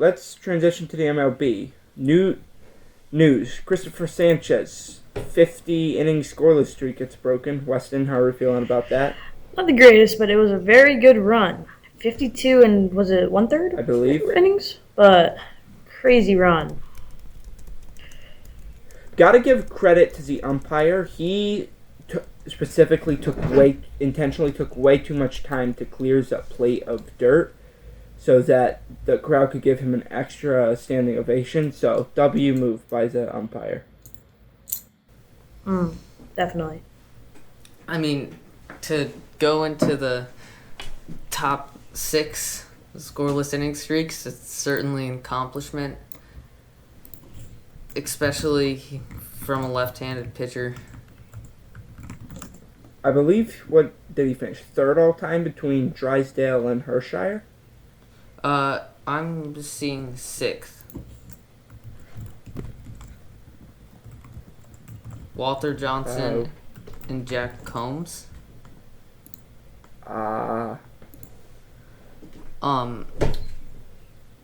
let's transition to the MLB. New news: Christopher Sanchez, 50-inning scoreless streak gets broken. Weston, how are we feeling about that? Not the greatest, but it was a very good run. 52 and was it one third I believe. innings? But crazy run. Got to give credit to the umpire. He specifically intentionally took way too much time to clear the plate of dirt, so that the crowd could give him an extra standing ovation. So W move by the umpire. Definitely. I mean, to go into the top 6 scoreless inning streaks, it's certainly an accomplishment, especially from a left-handed pitcher. I believe, what did he finish? Third all time between Drysdale and Hershire? I'm seeing 6th. Walter Johnson and Jack Combs.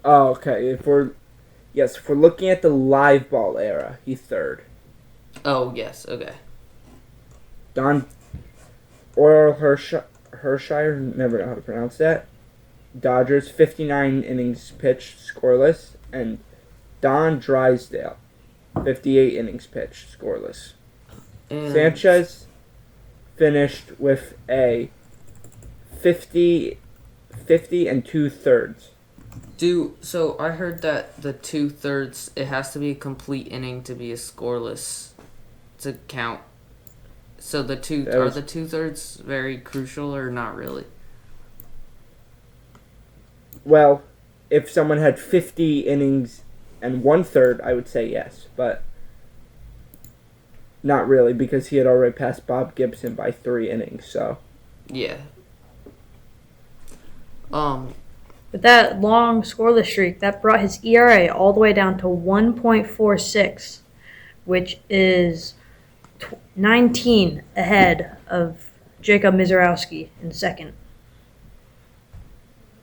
Okay. If we're looking at the live ball era, he's third. Oh, yes, okay. Don Oral Hershire, never know how to pronounce that. Dodgers, 59 innings pitched, scoreless, and Don Drysdale, 58 innings pitched, scoreless. And Sanchez finished with a 50 and 2/3. So I heard that the 2/3, it has to be a complete inning to be a scoreless to count. So the 2/3 very crucial or not really? Well, if someone had 50 innings and 1/3, I would say yes, but not really, because he had already passed Bob Gibson by 3 innings. So Yeah. But that long scoreless streak, that brought his ERA all the way down to 1.46, which is 19 ahead of Jacob Mizorowski in second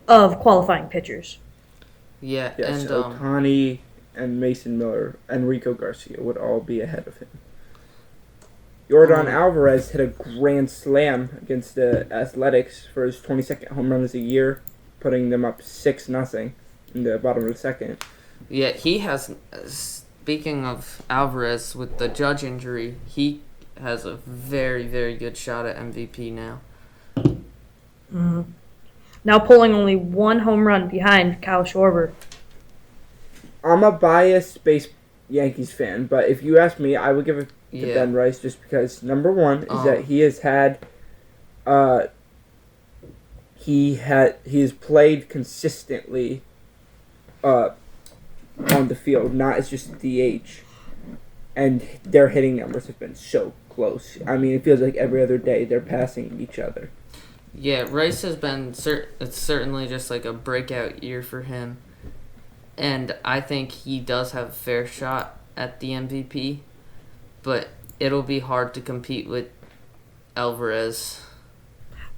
of qualifying pitchers. Yeah, yes, and Ohtani and Mason Miller, Enrico Garcia would all be ahead of him. Yordan Alvarez hit a grand slam against the Athletics for his 22nd home run of the year, putting them up 6-0 in the bottom of the second. yeah, he has. Speaking of Alvarez, with the Judge injury, he has a very, very good shot at MVP now. Now pulling only one home run behind Kyle Schwarber. I'm a biased Yankees fan, but if you ask me, I would give it to Ben Rice, just because number one is that he has had, he has played consistently, on the field, not as just a DH, and their hitting numbers have been so close. I mean, it feels like every other day they're passing each other. Yeah, Rice has been. It's certainly just like a breakout year for him, and I think he does have a fair shot at the MVP, but it'll be hard to compete with Alvarez.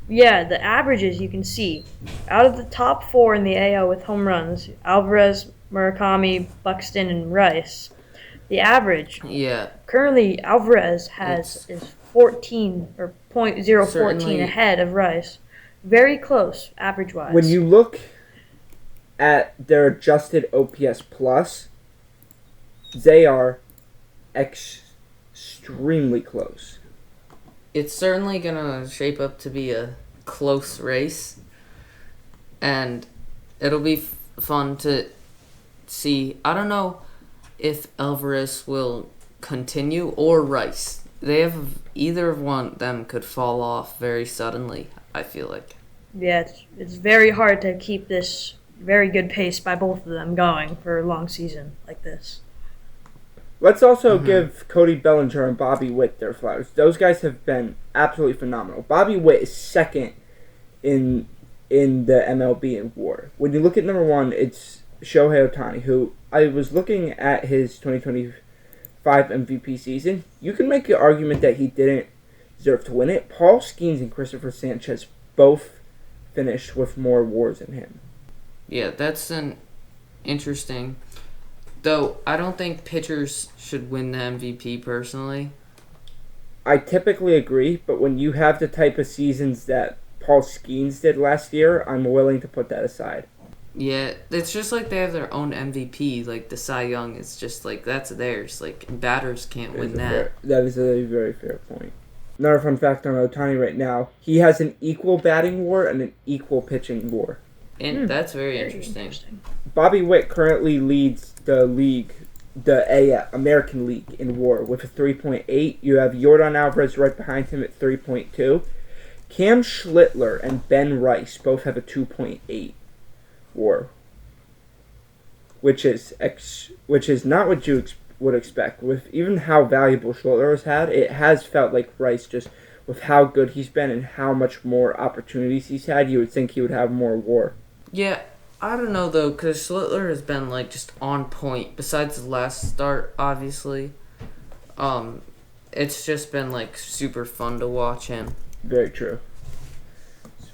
Yeah, the averages you can see. Out of the top 4 in the AL with home runs, Alvarez, Murakami, Buxton, and Rice, the average, currently Alvarez is 14 or .014 ahead of Rice. Very close, average-wise. When you look at their adjusted OPS plus, they are extremely close. It's certainly going to shape up to be a close race, and it'll be fun to see. I don't know if Alvarez will continue or Rice. Either one of them could fall off very suddenly, I feel like. Yeah, it's very hard to keep this very good pace by both of them going for a long season like this. Let's also give Cody Bellinger and Bobby Witt their flowers. Those guys have been absolutely phenomenal. Bobby Witt is second in the MLB in WAR. When you look at number 1, it's Shohei Ohtani, who I was looking at his 2025 MVP season. You can make the argument that he didn't deserve to win it. Paul Skeens and Christopher Sanchez both finished with more WARs than him. Yeah, that's an interesting. Though I don't think pitchers should win the MVP personally. I typically agree, but when you have the type of seasons that Paul Skeens did last year, I'm willing to put that aside. Yeah, it's just like they have their own MVP. Like the Cy Young is just like that's theirs. Like batters can't win that. That is a very fair point. Another fun fact on Ohtani right now: he has an equal batting WAR and an equal pitching WAR. And that's very interesting. Bobby Witt currently leads the league, the American League in WAR with a 3.8. You have Yordan Alvarez right behind him at 3.2. Cam Schlittler and Ben Rice both have a 2.8 WAR, which is not what you would expect. With even how valuable Schlittler has had, it has felt like Rice, just with how good he's been and how much more opportunities he's had, you would think he would have more WAR. Yeah, I don't know though, because Schlittler has been like just on point. Besides the last start, obviously, it's just been like super fun to watch him. Very true.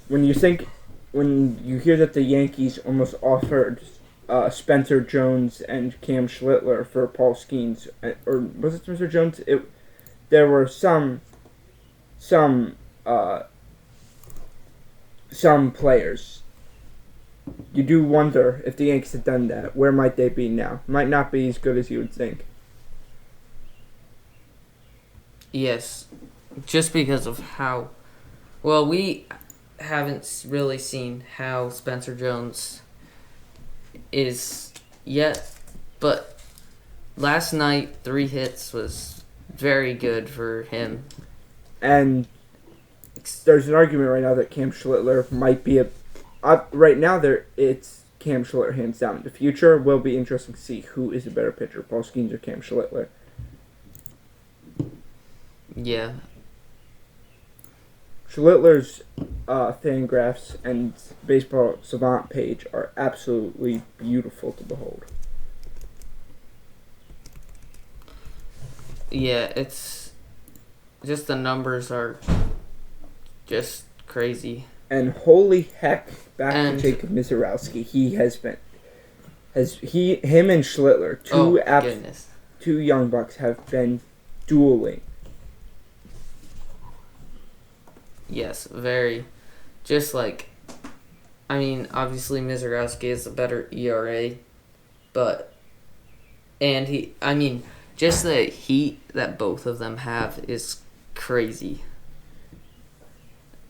When you hear that the Yankees almost offered Spencer Jones and Cam Schlittler for Paul Skeens, or was it Spencer Jones? There were some players. You do wonder if the Yankees had done that, where might they be now? Might not be as good as you would think. Yes, just because of how well we haven't really seen how Spencer Jones is yet, but last night 3 hits was very good for him. And there's an argument right now that Cam Schlittler might be right now it's Cam Schlittler hands down. In the future will be interesting to see who is a better pitcher, Paul Skeens or Cam Schlittler. Yeah. Schlittler's Fangraphs and Baseball Savant page are absolutely beautiful to behold. Yeah, it's just the numbers are just crazy. And holy heck, to Jacob Mizorowski, him and Schlittler, two young bucks have been dueling. Yes, very. Just like, I mean, obviously Mizorowski is a better ERA, just the heat that both of them have is crazy.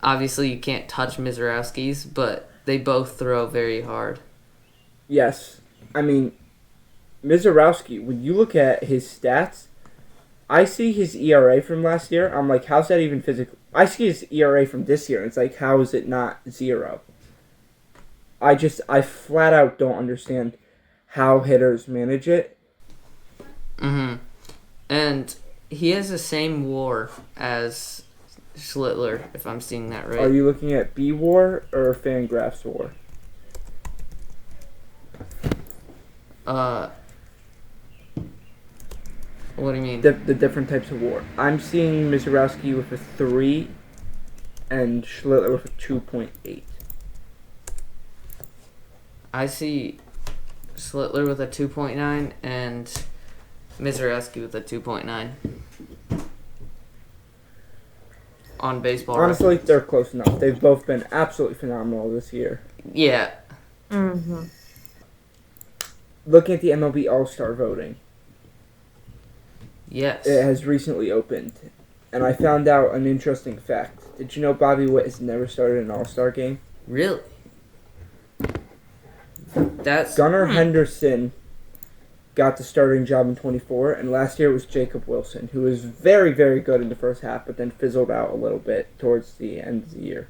Obviously, you can't touch Mizorowski's, but they both throw very hard. Yes. I mean, Mizorowski, when you look at his stats, I see his ERA from last year. I'm like, how's that even physical? I see his ERA from this year, and it's like, how is it not 0? I flat out don't understand how hitters manage it. Mm-hmm. And he has the same WAR as Schlittler, if I'm seeing that right. Are you looking at B-WAR or Fangraphs WAR? What do you mean? The different types of WAR. I'm seeing Mizorowski with a 3 and Schlittler with a 2.8. I see Schlittler with a 2.9 and Mizorowski with a 2.9. On Baseball Honestly, they're close enough. They've both been absolutely phenomenal this year. Yeah. Mm-hmm. Looking at the MLB All-Star voting. Yes. It has recently opened, and I found out an interesting fact. Did you know Bobby Witt has never started an All-Star game? Really? Gunnar Henderson got the starting job in 24, and last year it was Jacob Wilson, who was very, very good in the first half, but then fizzled out a little bit towards the end of the year.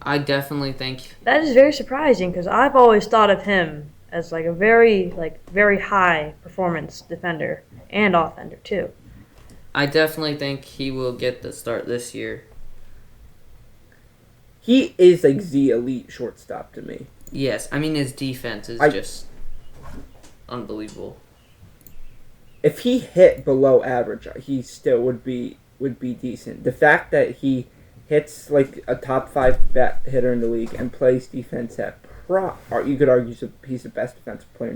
I definitely think that is very surprising because I've always thought of him as like a very high performance defender and offender too. I definitely think he will get the start this year. He is like the elite shortstop to me. Yes, I mean his defense is just unbelievable. If he hit below average, he still would be decent. The fact that he hits like a top 5 bat hitter in the league and plays defense at you could argue he's the best defensive player in